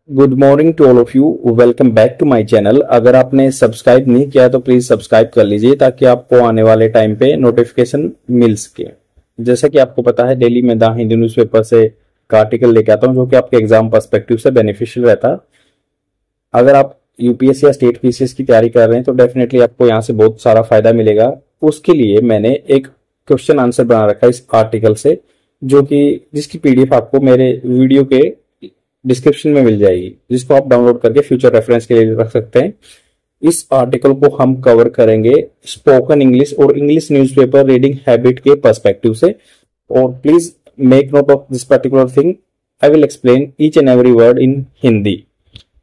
Good morning to all of you. Welcome back to my channel. अगर आपने subscribe नहीं किया तो प्लीज सब्सक्राइब कर लीजिए ताकि आपको आने वाले टाइम पे नोटिफिकेशन मिल सके। जैसा कि आपको पता है, डेली मैं द हिंदू न्यूज़पेपर से एक आर्टिकल लेके आता हूँ जो कि आपके एग्जाम पर्सपेक्टिव से बेनिफिशियल रहता है। अगर आप यूपीएससी या स्टेट पीसीएस की तैयारी कर रहे हैं तो डेफिनेटली आपको यहाँ से बहुत सारा फायदा मिलेगा। उसके लिए मैंने एक क्वेश्चन आंसर बना रखा है इस आर्टिकल से, जो कि जिसकी पीडीएफ आपको मेरे वीडियो के डिस्क्रिप्शन में मिल जाएगी, जिसको आप डाउनलोड करके फ्यूचर रेफरेंस के लिए रख सकते हैं। इस आर्टिकल को हम कवर करेंगे स्पोकन इंग्लिश और इंग्लिश न्यूज़पेपर रीडिंग हैबिट के पर्सपेक्टिव से। और please make note of this particular thing, I will explain each and every word in Hindi,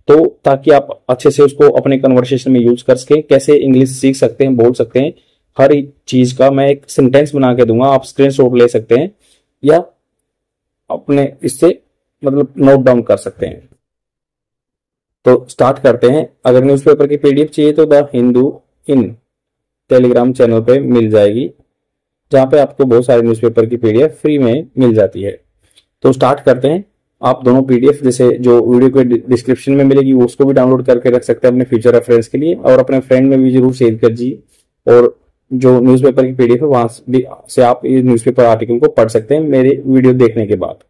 तो ताकि आप अच्छे से उसको अपने कन्वर्सेशन में यूज कर सकें। कैसे इंग्लिश सीख सकते हैं, बोल सकते हैं, हर एक चीज का मैं एक सेंटेंस बना के दूंगा, आप स्क्रीनशॉट ले सकते हैं या अपने इससे मतलब नोट डाउन कर सकते हैं। तो स्टार्ट करते हैं। अगर न्यूज़पेपर की पीडीएफ चाहिए तो the Hindu in Telegram channel पे मिल जाएगी, जहां पे आपको बहुत सारे न्यूज़पेपर की पीडीएफ फ्री में मिल जाती है। तो स्टार्ट करते हैं। आप दोनों पीडीएफ जैसे जो वीडियो के डिस्क्रिप्शन में मिलेगी उसको भी डाउनलोड करके रख सकते हैं अपने फ्यूचर रेफरेंस के लिए, और अपने फ्रेंड में भी जरूर शेयर कीजिए। और जो न्यूज़पेपर की पीडीएफ है वहां से आप इस न्यूज़पेपर आर्टिकल को पढ़ सकते हैं मेरे वीडियो देखने के बाद।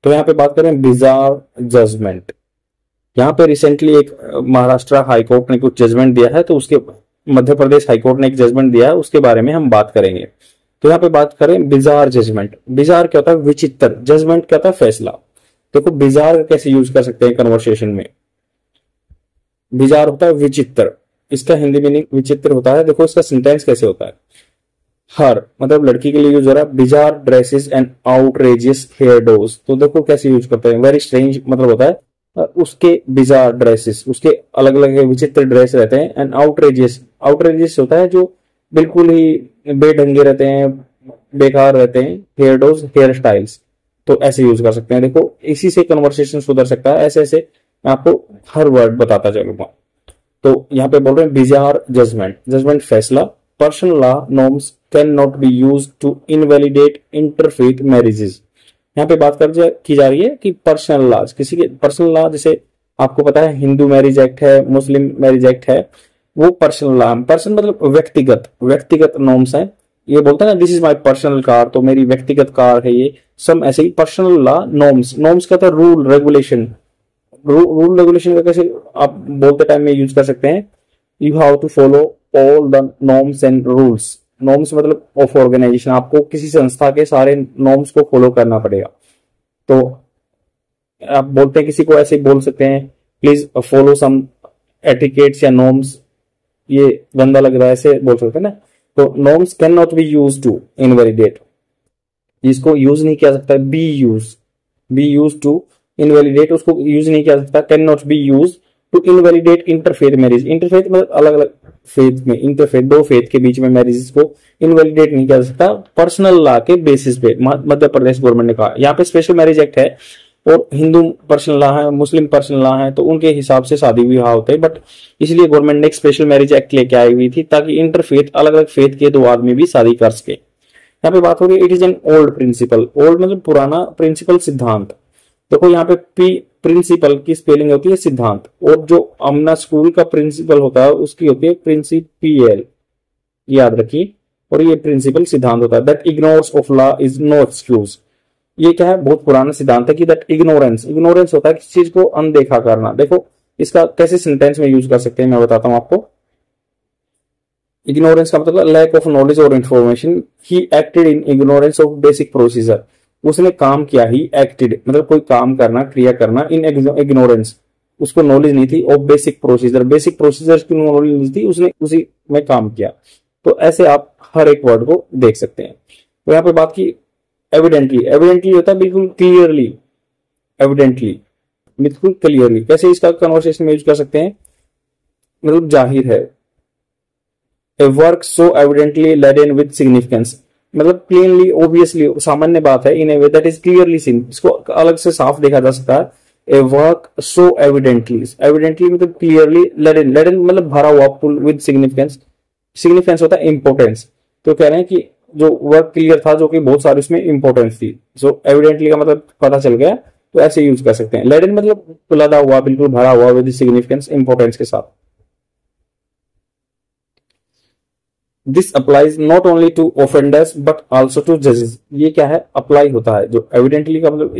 तो यहाँ पे बात करें बिजार जजमेंट। यहाँ पे रिसेंटली एक महाराष्ट्र हाईकोर्ट ने कुछ जजमेंट दिया है, तो उसके मध्य प्रदेश हाईकोर्ट ने एक जजमेंट दिया है, उसके बारे में हम बात करेंगे। तो यहाँ पे बात करें बिजार जजमेंट। बिजार क्या होता है? विचित्र। जजमेंट क्या होता है? फैसला। देखो बिजार कैसे यूज कर सकते हैं कन्वर्सेशन में। बिजार होता है विचित्र, इसका हिंदी मीनिंग विचित्र होता है। देखो इसका सेंटेंस कैसे होता है। हर मतलब लड़की के लिए यूज हो रहा है। Bizarre dresses and outrageous hair dos. तो देखो कैसे यूज करते हैं, वेरी स्ट्रेंज मतलब होता है उसके बिजार ड्रेसेस, उसके अलग अलग विचित्र ड्रेस रहते हैं। एंड आउटरेजियस, आउटरेजियस होता है जो बिल्कुल ही बेढंगे रहते हैं, बेकार रहते हैं। हेयर डोज, हेयर स्टाइल्स, तो ऐसे यूज कर सकते हैं। देखो इसी से कन्वर्सेशन सुधर सकता है। ऐसे ऐसे मैं आपको हर वर्ड बताता चलूंगा। तो यहाँ पे बोल रहे हैं बिजार जजमेंट। जजमेंट फैसला। Personal law norms can not be use to invalidate interfaith marriages. यहाँ पे बात की जा रही है कि पर्सनल लॉ, किसी के पर्सनल लॉ, जैसे आपको पता है हिंदू मैरिज एक्ट है, मुस्लिम मैरिज एक्ट है, वो पर्सनल लॉ। पर्सन मतलब व्यक्तिगत नॉर्म्स है। ये बोलते हैं ना this is my personal car, तो मेरी व्यक्तिगत कार है ये। सम ऐसे ही पर्सनल लॉ नॉर्म्स। नॉर्म्स क्या था? Rule regulation. रूल रेगुलेशन का कैसे आप बोलते टाइम में यूज कर सकते हैं। You have to follow all the norms and rules. Norms मतलब ऑफ ऑर्गेनाइजेशन, आपको किसी संस्था के सारे नॉर्म्स को फॉलो करना पड़ेगा। तो आप बोलते हैं किसी को ऐसे बोल सकते हैं, प्लीज फॉलो सम एटिकेट्स या नॉर्म्स। ये गंदा लग रहा है, ऐसे बोल सकते हैं ना। तो norms can not be use to invalidate, जिसको यूज नहीं किया सकता। बी यूज टू इनवैलिडेट, उसको यूज नहीं किया सकता। Can not be use to invalidate interfaith marriage. Interfaith मतलब अलग अलग फेथ में, इंटरफेथ दो फेथ के बीच में मैरिजेस को इनवैलिडेट नहीं किया सकता पर्सनल लॉ के बेसिस पे। मध्य प्रदेश गवर्नमेंट ने कहा। यहाँ पे स्पेशल मैरिज एक्ट है और हिंदू पर्सनल लॉ है, मुस्लिम पर्सनल लॉ है, तो उनके हिसाब से शादी विवाह होते हैं। बट इसलिए गवर्नमेंट ने एक स्पेशल मैरिज एक्ट लेके आई हुई थी ताकि इंटरफेथ अलग अलग फेथ के दो आदमी भी शादी कर सके। यहाँ पे बात हो रही है it is an old principle. Old मतलब पुराना, प्रिंसिपल सिद्धांत। देखो यहाँ पे पी प्रिंसिपल की स्पेलिंग होती है सिद्धांत, और जो अमना स्कूल का प्रिंसिपल होता है उसकी होती है प्रिंसिपियल, याद रखिए। और ये प्रिंसिपल सिद्धांत होता है। That ignorance of law is no excuse. ये क्या है? बहुत पुराना सिद्धांत है कि दैट इग्नोरेंस होता है किसी चीज को अनदेखा करना। देखो इसका कैसे सेंटेंस में यूज कर सकते हैं मैं बताता हूं आपको। इग्नोरेंस का मतलब लैक ऑफ नॉलेज और information. He acted in ignorance of basic procedure. उसने काम किया, ही एक्टेड मतलब कोई काम करना, क्रिया करना, इन इग्नोरेंस, उसको नॉलेज नहीं थी। और बेसिक प्रोसीजर की नॉलेज नहीं थी, उसने उसी में काम किया। तो ऐसे आप हर एक वर्ड को देख सकते हैं। तो यहाँ पे बात की एविडेंटली होता है बिल्कुल क्लियरली। बिल्कुल क्लियरली कैसे इसका कन्वर्सेशन में यूज कर सकते हैं, मतलब जाहिर है। A work so evidently laden with significance, मतलब प्लेनली ऑब्वियसली सामान्य बात है। In a way that is clearly seen, इसको अलग से साफ देखा जा सकता है। ए वर्क सो एविडेंटली मतलब क्लियरली। लेडन मतलब भरा हुआ, फुल विद सिग्निफिकेंस होता है इंपोर्टेंस। तो कह रहे हैं कि जो वर्क क्लियर था, जो कि बहुत सारी उसमें इंपोर्टेंस थी। सो एविडेंटली का मतलब पता चल गया तो ऐसे यूज कर सकते हैं। लेडन मतलब लदा हुआ, बिल्कुल भरा हुआ, विद सिग्निफिकेंस, इंपॉर्टेंस के साथ। This applies not only to offenders but also to जजेस। ये क्या है, अप्लाई होता है, जो एविडेंटली का मतलब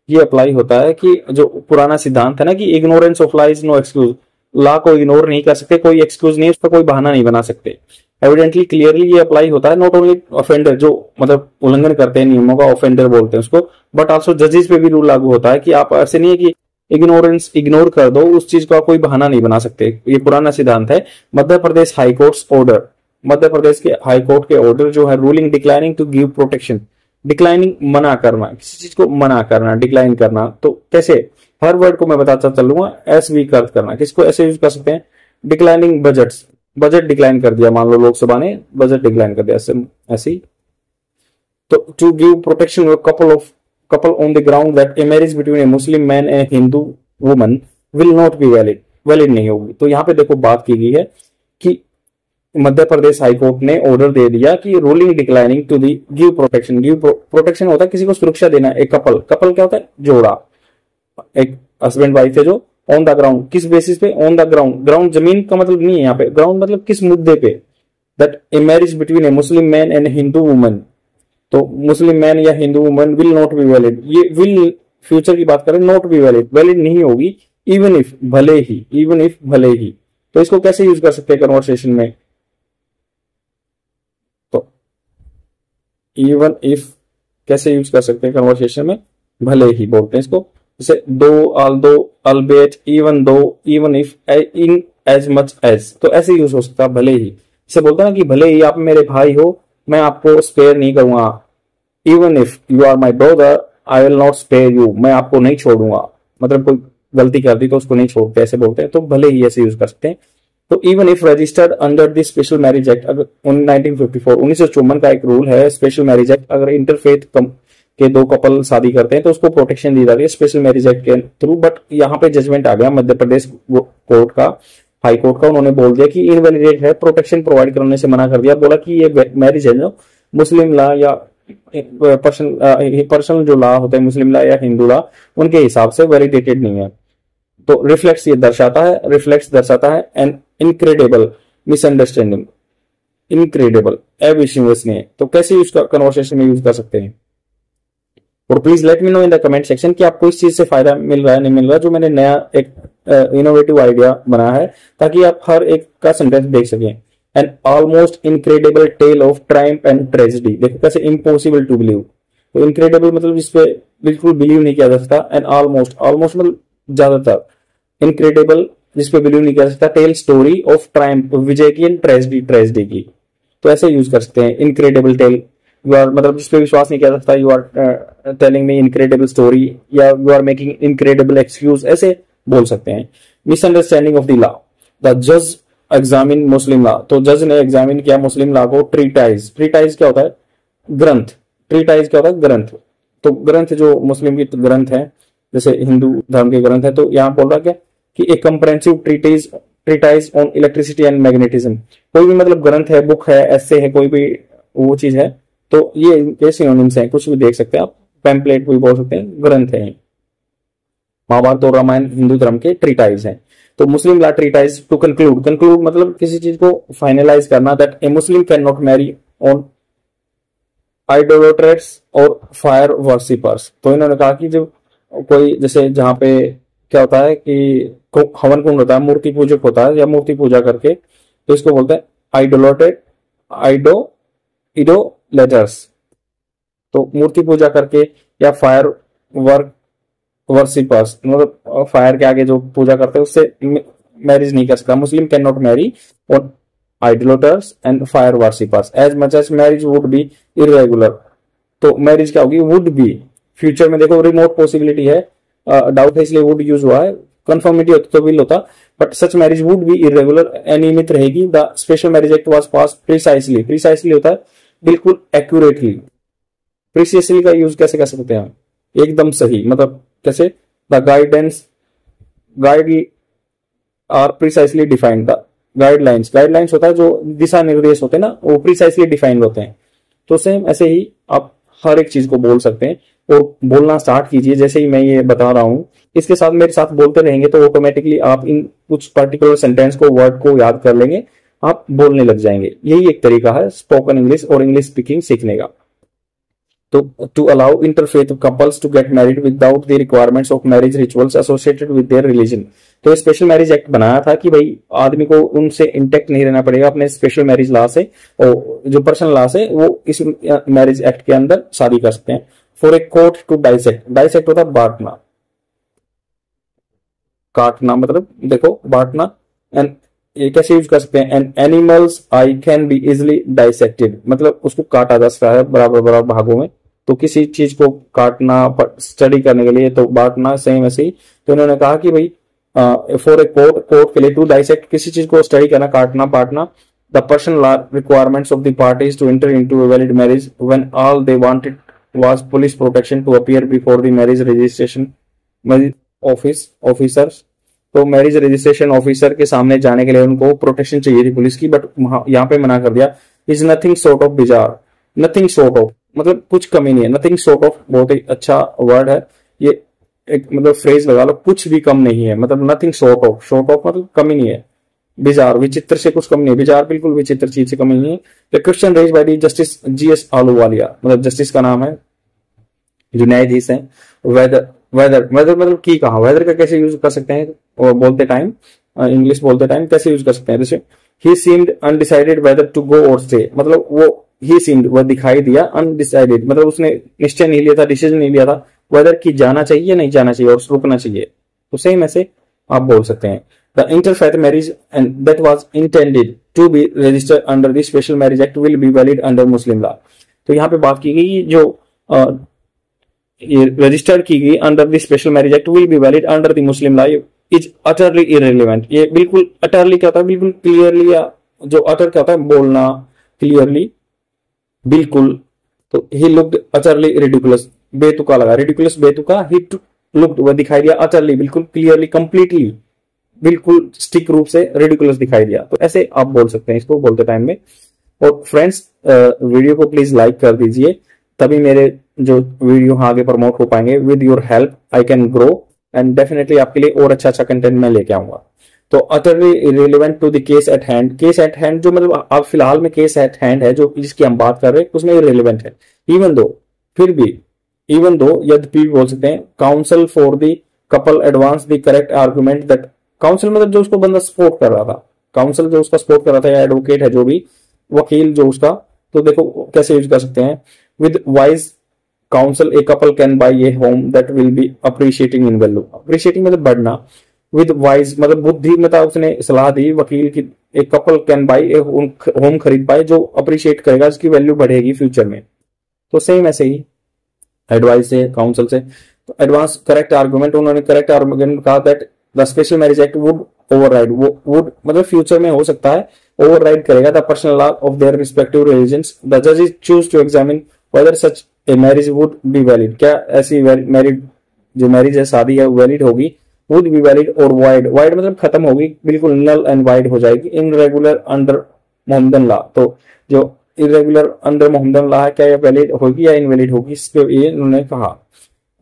ये अप्लाई होता है कि जो पुराना सिद्धांत है ना कि ignorance of law is no excuse, law को इग्नोर नहीं कर सकते, कोई एक्सक्यूज नहीं, उसका कोई बहाना नहीं बना सकते। एविडेंटली क्लियरली ये अप्लाई होता है नॉट ओनली ऑफेंडर, जो मतलब उल्लंघन करते हैं नियमों का, ऑफेंडर बोलते हैं उसको, बट आल्सो जजेस पे भी रूल लागू होता है कि आप ऐसे नहीं है कि इग्नोर कर दो, उस चीज का कोई बहाना नहीं बना सकते। ये पुराना सिद्धांत है। मध्य प्रदेश हाईकोर्ट ऑर्डर, मध्य प्रदेश के हाईकोर्ट के ऑर्डर जो है, ruling declining to give protection, declining मना करना, किसी चीज को मना करना, डिक्लाइन करना। तो कैसे, हर वर्ड को मैं बताता चलूंगा। एस वी अर्थ करना, किसको ऐसे यूज कर सकते हैं, डिक्लाइनिंग बजट्स, बजट डिक्लाइन कर दिया, मान लो लोकसभा ने बजट डिक्लाइन कर दिया, ऐसे ही। तो to give protection couple on the ground that a marriage between a Muslim man and Hindu woman will not be valid, valid नहीं होगी। तो यहाँ पे देखो बात की गई है कि मध्य प्रदेश हाईकोर्ट ने ऑर्डर दे दिया कि ruling declining to the give protection, give protection होता है किसी को सुरक्षा देना, एक कपल, कपल क्या होता है, जोड़ा, एक हस्बैंड वाइफ है जो, ऑन द ग्राउंड, किस बेसिस पे, ऑन द ग्राउंड, ग्राउंड जमीन का मतलब नहीं है यहाँ पे, ग्राउंड मतलब किस मुद्दे पे, that a marriage between a Muslim man and Hindu woman, तो मुस्लिम मैन या Hindu woman will not be valid, ये विल फ्यूचर की बात करें, नॉट बी वैलिड, वैलिड नहीं होगी, इवन इफ, भले ही, इवन इफ भले ही। तो इसको कैसे यूज कर सकते हैं कन्वर्सेशन में, तो इवन इफ कैसे यूज कर सकते हैं कन्वर्सेशन में, भले ही बोलते हैं इसको, जैसे though, although, albeit, even though, even if, in, as much as, तो ऐसे यूज हो सकता है भले ही। इसे बोलते हैं ना कि भले ही आप मेरे भाई हो, मैं आपको स्पेयर नहीं करूंगा, even if you are my brother I will not spare you, मैं आपको नहीं छोड़ूंगा, मतलब कोई गलती कर दी तो उसको नहीं छोड़ते, ऐसे बोलते हैं, तो भले ही ऐसे यूज कर सकते हैं। तो even if registered under the special marriage act, अगर 1954 का एक रूल है स्पेशल मैरिज एक्ट, अगर इंटरफेथ के दो कपल शादी करते हैं तो उसको प्रोटेक्शन दी जा रही है स्पेशल मैरिज एक्ट के थ्रू। बट यहाँ पे जजमेंट आ गया मध्य प्रदेश कोर्ट का, हाई कोर्ट का, उन्होंने बोल दिया कि इनवैलिडेट है, प्रोटेक्शन प्रोवाइड करने से मना कर दिया, बोला कि ये मैरिज है जो मुस्लिम लॉ या पर्सनल जो लॉ होते हैं, मुस्लिम लॉ या हिंदू लॉ, उनके हिसाब से वैलिडेटेड नहीं है। तो रिफ्लेक्स ये दर्शाता है एन इनक्रेडिबल मिसअंडरस्टैंडिंग, इनक्रेडिबल, अविश्वसनीय। तो कैसे यूज कन्वर्सेशन में यूज कर सकते हैं, और please let me know in the comment section कि आपको इस चीज से फायदा मिल रहा है नहीं मिल रहा, जो मैंने नया एक इनोवेटिव आइडिया बनाया है, ताकि आप हर एक का सेंटेंस देख सकें। An almost incredible tale of triumph and tragedy, देखो कैसे, इम्पॉसिबल टू बिलीव, तो इनक्रेडिबल मतलब जिसपे बिल्कुल बिलीव नहीं किया जा सकता, एंड ऑलमोस्ट, ऑलमोस्ट मतलब ज्यादातर, इनक्रेडिबल जिसपे बिलीव नहीं किया जा सकता, टेल स्टोरी ऑफ ट्रायम्फ, विजय की, एंड ट्रेजेडी, ट्रेजेडी की, तो ऐसे यूज कर सकते हैं। इनक्रेडिबल टेल, यू आर मतलब जिसपे विश्वास नहीं किया जा सकता, you are telling me incredible story, या you are making incredible excuse, ऐसे बोल सकते हैं। Misunderstanding of the law, the जज एग्जामिन मुस्लिम लॉ, तो जज ने एग्जामिन किया मुस्लिम लॉ को। ट्रीटाइज, ट्रीटाइज क्या होता है, ग्रंथ, ट्रीटाइज क्या होता है, ग्रंथ, तो ग्रंथ जो मुस्लिम की ग्रंथ है, जैसे हिंदू धर्म के ग्रंथ है, तो यहाँ बोल रहा क्या कि एक comprehensive treatise on electricity and magnetism, कोई भी मतलब ग्रंथ है, बुक है, ऐसे है, कोई भी वो चीज है, तो ये सिनोनिम्स हैं, कुछ भी देख सकते हैं आप, पैम्पलेट भी बोल सकते हैं, ग्रंथ है। महाभारत और रामायण हिंदू धर्म के ट्रीटाइज हैं। तो Muslim law treatise to conclude, conclude मतलब किसी चीज को फाइनलाइज करना, that a Muslim can not marry on idolaters और फायर वर्शिपर्स। तो इन्होंने कहा कि जब कोई, जैसे जहां पे क्या होता है कि हवन कुंड होता है, मूर्ति पूजक होता है, या मूर्ति पूजा करके, तो इसको बोलते हैं आइडोलेटेड, इडोलेटर्स, तो मूर्ति पूजा करके, या फायर वर्शिपर्स, मतलब फायर के आगे जो पूजा करते हैं उससे मैरिज नहीं कर सकता। Muslim can not marry on idolaters and fire worshippers as much as marriage would be irregular. तो मैरिज क्या होगी, वुड बी, फ्यूचर में देखो रिमोट पॉसिबिलिटी है, डाउट है इसलिए वुड यूज हुआ है, कंफर्मिटी होती तो विल होता, but such marriage would be irregular, अनियमित रहेगी। The special marriage act was pass precisely, precisely होता है बिल्कुल एक्यूरेटली, प्रिसाइसली का यूज कैसे कर सकते हैं, एकदम सही, मतलब कैसे, the guidance, guide are precisely defined, the guidelines, guidelines होता है जो दिशा निर्देश होते हैं ना, वो प्रिसाइसली डिफाइंड होते हैं। तो सेम ऐसे ही आप हर एक चीज को बोल सकते हैं, और बोलना स्टार्ट कीजिए जैसे ही मैं ये बता रहा हूँ, इसके साथ मेरे साथ बोलते रहेंगे तो ऑटोमेटिकली आप इन कुछ पर्टिकुलर सेंटेंस को, वर्ड को याद कर लेंगे, आप बोलने लग जाएंगे। यही एक तरीका है स्पोकन इंग्लिश और इंग्लिश स्पीकिंग सीखने का। तो to allow interfaith couples to get married without the requirements of marriage rituals associated with their religion. तो स्पेशल मैरिज एक्ट बनाया था कि भाई आदमी को उनसे इंटेक्ट नहीं रहना पड़ेगा अपने स्पेशल मैरिज लॉ से, और जो पर्सनल लॉ से वो इस मैरिज एक्ट के अंदर शादी कर सकते हैं। For a court to dissect, dissect होता है बांटना, काटना, मतलब देखो बांटना। एंड ये कैसे यूज कर सकते हैं, and animals I can be easily dissected, मतलब उसको काटा जा सकता है बराबर बराबर भागों में। तो किसी चीज को काटना स्टडी करने के लिए तो बांटना, सेम ऐसे ही। तो उन्होंने कहा कि भाई फॉर ए कोर्ट, कोर्ट के लिए टू डाइसेक्ट, किसी चीज को स्टडी करना, काटना, बांटना। The personal law requirements of the parties to enter into a valid marriage when all they wanted was police protection to appear before the marriage registration officers. तो marriage registration officer के सामने जाने के लिए उनको प्रोटेक्शन चाहिए थी police की, बट यहाँ पे मना कर दिया। Is nothing short of bizarre, nothing short of मतलब कुछ कमी नहीं है, नथिंग शॉर्ट ऑफ बहुत ही अच्छा वर्ड है ये, एक मतलब फ्रेज लगा लो, कुछ भी कम नहीं है, मतलब nothing short of, short of मतलब कमी नहीं है। बिजार, विचित्र से कुछ कम नहीं है, बिजार बिल्कुल विचित्र चीज से कमी नहीं है। The question raise by the justice G S, मतलब जस्टिस का नाम है, जो न्यायाधीश है। वेदर, वेदर वेदर मतलब की कहा, वेदर का कैसे यूज कर सकते हैं और बोलते टाइम, इंग्लिश बोलते टाइम कैसे यूज कर सकते हैं। जैसे ही seemed undecided whether to go और स्टे, मतलब वो ही सीम्ड वह दिखाई दिया, अनडिसाइडेड मतलब उसने निश्चय नहीं लिया था, डिसीजन नहीं लिया था वेदर की जाना चाहिए या नहीं जाना चाहिए और रुकना चाहिए। तो सेम ऐसे आप बोल सकते हैं। The interfaith marriage and that was intended to be registered under the special marriage act will be valid under Muslim law. तो यहाँ पे बात की गई जो रजिस्टर्ड की गई under the special marriage act will be valid under the Muslim law is utterly irrelevant. ये बिल्कुल अटरली क्या होता है, बिल्कुल क्लियरली, या जो अटर क्या होता है बोलना, क्लियरली, बिल्कुल। तो ही लुक्ड अटरली रिडिकुलस, बेतुका लगा, रिडिकुलस बेतुका, ही लुक्ड वह दिखाई दिया, अटरली बिल्कुल, क्लियरली कंप्लीटली बिल्कुल स्टिक रूप से, रिडिकुलस दिखाई दिया। तो ऐसे आप बोल सकते हैं इसको बोलते टाइम में। और फ्रेंड्स वीडियो को प्लीज लाइक कर दीजिए, तभी मेरे जो वीडियो आगे प्रमोट हो पाएंगे। With your help I can grow and definitely आपके लिए और अच्छा कंटेंट मैं लेके आऊंगा। तो utterly irrelevant to the case at hand, case at hand जो मतलब अब फिलहाल में केस एट हैंड है जो जिसकी हम बात कर रहे हैं उसमें इररिलेवेंट है। इवन दो, फिर भी, इवन दो, यद्यपि भी बोल सकते हैं। Council for the couple advance the correct argument that, council मतलब जो उसको बंदा सपोर्ट कर रहा था, काउंसिल जो उसका सपोर्ट कर रहा था, या एडवोकेट है जो भी, वकील जो उसका, तो देखो कैसे यूज कर सकते हैं। With wise council a couple can buy A home that will be appreciating in value, appreciating मतलब बढ़ना। विद वाइज मतलब बुद्धिमता उसने सलाह दी वकील की, एक couple can buy A home खरीद पाए जो अप्रिशिएट करेगा, उसकी वैल्यू बढ़ेगी फ्यूचर में। तो सेम ऐसे ही एडवाइस से, काउंसिल से। तो एडवांस करेक्ट आर्गुमेंट, उन्होंने करेक्ट आर्गुमेंट कहा that the special marriage act would override, वो वुड मतलब फ्यूचर में हो सकता है ओवरराइड करेगा the personal law of their respective religions. The जजेस choose to examine whether such a marriage would be valid, क्या ऐसी मैरिड जो मैरिज है, शादी है, वैलिड होगी, वुड बी वैलिड और वाइड, वाइड मतलब खत्म होगी, बिल्कुल नल एंड वाइड हो जाएगी। इनरेगुलर अंडर मोहम्मदन लॉ, तो जो इरेगुलर अंडर मोहम्मदन लॉ है, क्या ये वैलिड होगी या इनवैलिड होगी, इस पे ये इन्होंने कहा।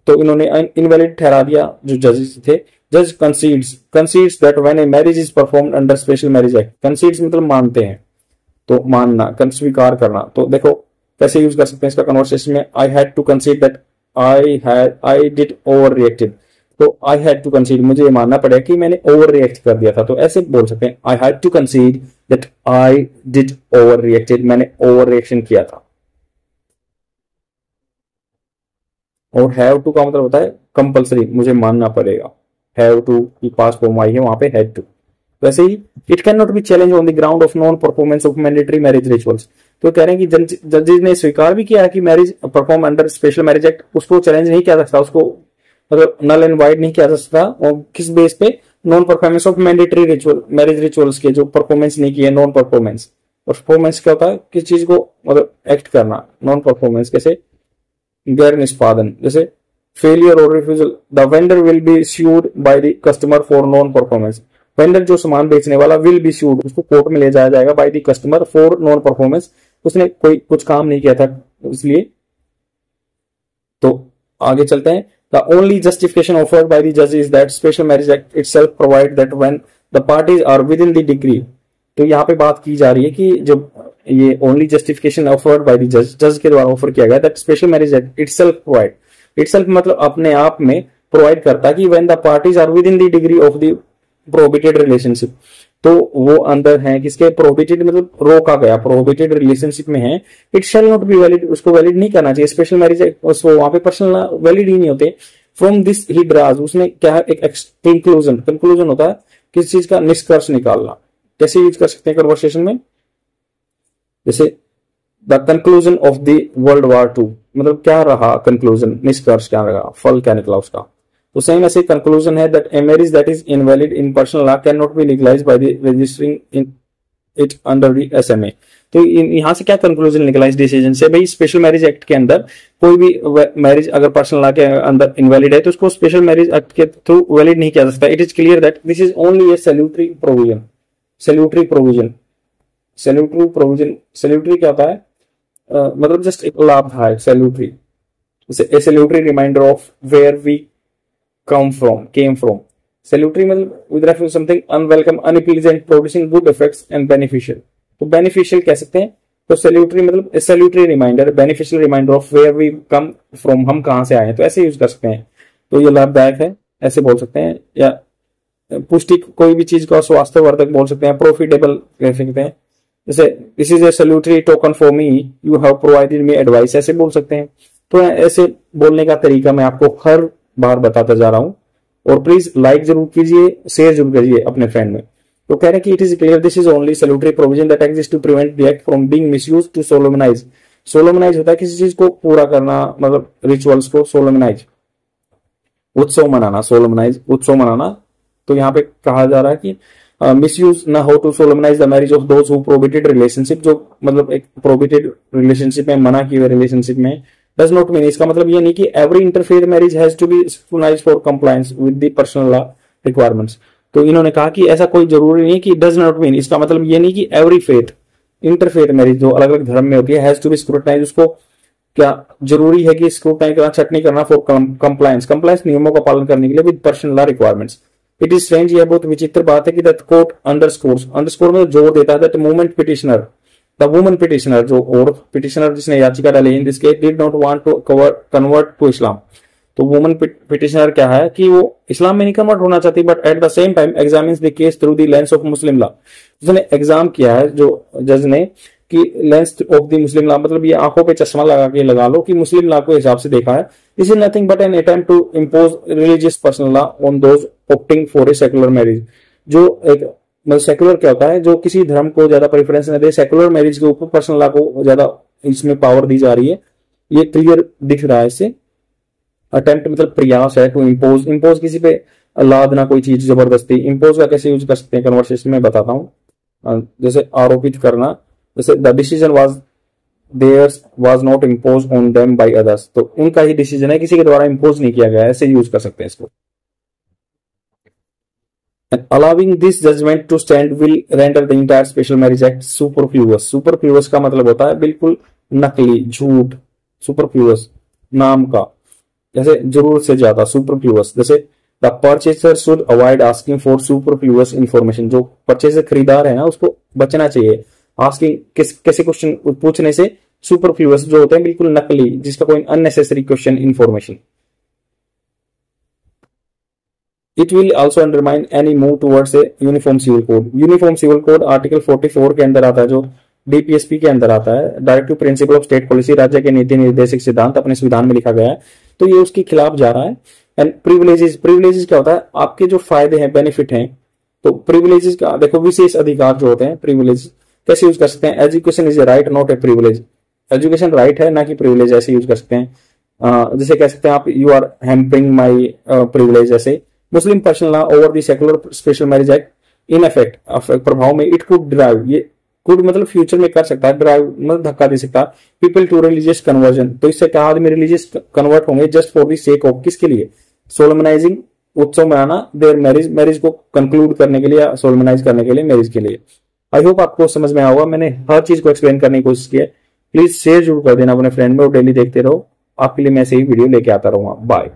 तो इन्होंने इनवैलिड ठहरा दिया जो जजेस थे। जज कंसीड्स that when a marriage is performed under special marriage act, कंसीड्स मतलब मानते हैं, तो मानना, स्वीकार करना। तो देखो कैसे यूज कर सकते हैं इसका कन्वर्सेशन में। I had to concede that I did over reacted, तो आई हैड टू कंसीड मुझे ये मानना पड़ेगा कि मैंने ओवर रिएक्ट कर दिया था, तो ऐसे बोल सकते हैं I had to concede that I did over reacted, मैंने ओवर रिएक्शन किया था। और हैव टू का मतलब होता है कंपल्सरी, मुझे मानना पड़ेगा। हैव टू की पास फॉर्म आई है, वहां पे हैड टू। वैसे ही it can not be challenge on the ground of non performance of mandatory marriage rituals, तो कह रहे हैं कि जजेस ने स्वीकार भी किया है कि marriage perform under special marriage act, उसको चैलेंज नहीं किया जा सकता, उसको मतलब नल एंड वाइड नहीं किया जा सकता। और किस बेस पे, non performance of mandatory ritual, marriage rituals के जो परफॉर्मेंस नहीं किए, नॉन परफॉर्मेंस। परफॉर्मेंस क्या होता है, किस चीज को मतलब एक्ट करना, नॉन परफॉर्मेंस कैसे, गैर निष्पादन, जैसे फेलियर और refusal. The vendor will be sued by the customer for non performance, vendor जो सामान बेचने वाला, विल बी स्यूड उसको कोर्ट में ले जाया जाएगा by the customer for non performance, उसने कोई कुछ काम नहीं किया था इसलिए तो आगे चलते हैं। The only justification offered by the जज is that special marriage act itself provide that when the parties are within the degree. तो यहाँ पे बात की जा रही है कि जब ये only justification offered by the जज के द्वारा ऑफर किया गया that special marriage act itself provide, itself मतलब अपने आप में प्रोवाइड करता है कि when the parties are within the degree of the prohibited relationship, तो वो अंदर है किसके, प्रोहिबिटेड मतलब रोका गया, प्रोहिबिटेड रिलेशनशिप में है, it shall not be valid, उसको वैलिड नहीं करना चाहिए स्पेशल मैरिज, उसको वहां पे पर्सनल वैलिड ही नहीं होते। फ्रॉम दिस ही ड्राज, उसने क्या है, एक कंक्लूजन, कंक्लूजन होता है किसी चीज का निष्कर्ष निकालना। कैसे यूज कर सकते हैं कन्वर्सेशन में, जैसे the conclusion of the world war 2, मतलब क्या रहा कंक्लूजन, निष्कर्ष क्या रहा, फल क्या निकला उसका। तो सेम ऐसे कंक्लूजन है that a marriage that is invalid in personal law can not B legalised by the registering in it under the SMA. तो यहां से क्या कंक्लूजन निकला इस डिसीजन से, भाई स्पेशल मैरिज एक्ट के अंदर कोई भी मैरिज अगर पर्सनल लॉ के अंदर इनवैलिड है तो उसको स्पेशल मैरिज एक्ट के थ्रू वैलिड नहीं किया जा सकता। It is clear that this is only a salutary provision, salutary provision, salutary provision, salutary क्या होता है, मतलब जस्ट एक लाभ है salutary, a salutary reminder of where we came from, salutary मतलब with reference to something unwelcome, unpleasant, producing good effects and beneficial। तो beneficial कह सकते हैं, तो salutary मतलब salutary reminder, beneficial reminder of where we come from, हम कहां से आए हैं, तो ऐसे यूज कर सकते हैं। तो ये लाभदायक है ऐसे बोल सकते हैं, या पुष्टि कोई भी चीज का स्वास्थ्यवर्धक बोल सकते हैं, प्रॉफिटेबल कह सकते हैं, जैसे this is a salutary token for me, you have provided me advice, ऐसे बोल सकते हैं। तो ऐसे बोलने का तरीका मैं आपको हर बार बताता जा रहा हूं, और प्लीज लाइक जरूर कीजिए, शेयर जरूर कीजिए अपने फ्रेंड में। तो कह रहे हैं कि it is clear this is only salutary provision that exist to prevent the act from being misused to solemnise. Solemnise होता है किसी चीज को पूरा करना, मतलब रिचुअल्स को सोलोमनाइज, उत्सव मनाना, सोलोमनाइज उत्सव मनाना। तो यहाँ पे कहा जा रहा है कि मिसयूज ना हो to solemnise the marriage of those who prohibited relationship, जो मतलब एक प्रोहिबिटेड रिलेशनशिप में, मना किए हुए रिलेशनशिप में, डज नॉट मीन, इसका मतलब ये नहीं कि every interfaith marriage has to be solemnised for compliance with the personal law requirements. तो इन्होंने कहा कि ऐसा कोई जरूरी नहीं कि डज नॉट मीन, इसका मतलब ये नहीं कि एवरी फेथ इंटरफेथ मैरिज जो अलग अलग धर्म में होती है हैज टू बी स्क्रूटनाइज, उसको क्या जरूरी है कि स्क्रूटनाइज करना, छटनी करना फॉर कंप्लायंस, कंप्लायंस नियमों का पालन करने के लिए with personal law requirements. It is strange, यह बहुत विचित्र बात है कि दैट कोर्ट अंडरस्कोर्स, अंडरस्कोर में जोर देता है that movement petitioner, the woman petitioner, जो औरत पिटिशनर जिसने याचिका डाली in this case did not want to convert to Islam. तो वुमन पिटिशनर क्या है कि वो इस्लाम में नहीं कन्वर्ट होना चाहती, but at the same time examines the case through the lens of Muslim law. उसने एग्जाम किया है जो जज ने कि lens of the Muslim law, मतलब ये आंखों पे चश्मा लगा के लगा लो कि मुस्लिम लॉ के हिसाब से देखा है। This is nothing but an attempt to impose religious personal law on those opting for a secular marriage. जो एक मतलब सेकुलर क्या होता है, जो किसी धर्म को ज्यादा प्रेफरेंस न दे, सेकुलर मैरिज के ऊपर पर्सनल लॉ को ज्यादा इसमें पावर दी जा रही है, ये क्लियर दिख रहा है इससे। अटेम्प्ट मतलब प्रयास है, टू इम्पोज, इम्पोज किसी पे लादना कोई चीज जबरदस्ती। इम्पोज का कैसे यूज कर सकते हैं कन्वर्सेशन में बताता हूं, जैसे आरोपित करना, जैसे the decision was theirs was not impose on them by others, तो उनका ही डिसीजन है, किसी के द्वारा इम्पोज नहीं किया गया, ऐसे यूज कर सकते हैं इसको। Allowing this judgment to stand will render the entire special marriage act superfluous। superfluous का मतलब होता है बिल्कुल नकली, झूठ, superfluous नाम का, जैसे जरूरत से ज्यादा, superfluous। जैसे the purchaser should avoid asking for superfluous information, जो परचेजर खरीदार है ना उसको बचना चाहिए आस्किंग कैसे क्वेश्चन पूछने से, superfluous जो होते हैं बिल्कुल नकली, जिसका कोई unnecessary question information. It will also undermine any move towards a uniform civil code। Uniform civil code article 44 के अंदर आता है, जो डीपीएसपी के अंदर आता है, directive principle of state policy, राज्य के नीति निर्देशक सिद्धांत अपने संविधान में लिखा गया है, तो ये उसके खिलाफ जा रहा है। एंड प्रिविलेजेस, प्रिविलेजेस क्या होता है, आपके जो फायदे हैं, बेनिफिट हैं, तो प्रिविलेजेस का देखो विशेष अधिकार जो होते हैं, प्रिविलेज कैसे यूज कर सकते हैं, education is a right not a privilege, education right है ना कि प्रिविलेज, ऐसे यूज कर सकते हैं। जैसे कह सकते हैं आप you are hampering my privilege, ऐसे Muslim personal law over the secular special marriage act in effect, प्रभाव में, इट कुड ड्राइव, ये कुड मतलब फ्यूचर में कर सकता है, ड्राइव मतलब धक्का दे सकता है, पीपल टू रिलीजियस कन्वर्जन। तो इससे क्या आदमी रिलीजियस कन्वर्ट होंगे just for the sake of, किसके लिए, सोलमनाइजिंग, उत्सव मनाना, देयर मैरिज, मैरिज को कंक्लूड करने के लिए या सोलमनाइज करने के लिए, मैरिज के लिए। आई होप आपको समझ में आएगा, मैंने हर चीज को एक्सप्लेन करने की कोशिश की है। प्लीज शेयर जरूर कर देना अपने फ्रेंड में और डेली देखते रहो। आपके लिए मैं ऐसे ही वीडियो लेके आता रहूंगा। बाय।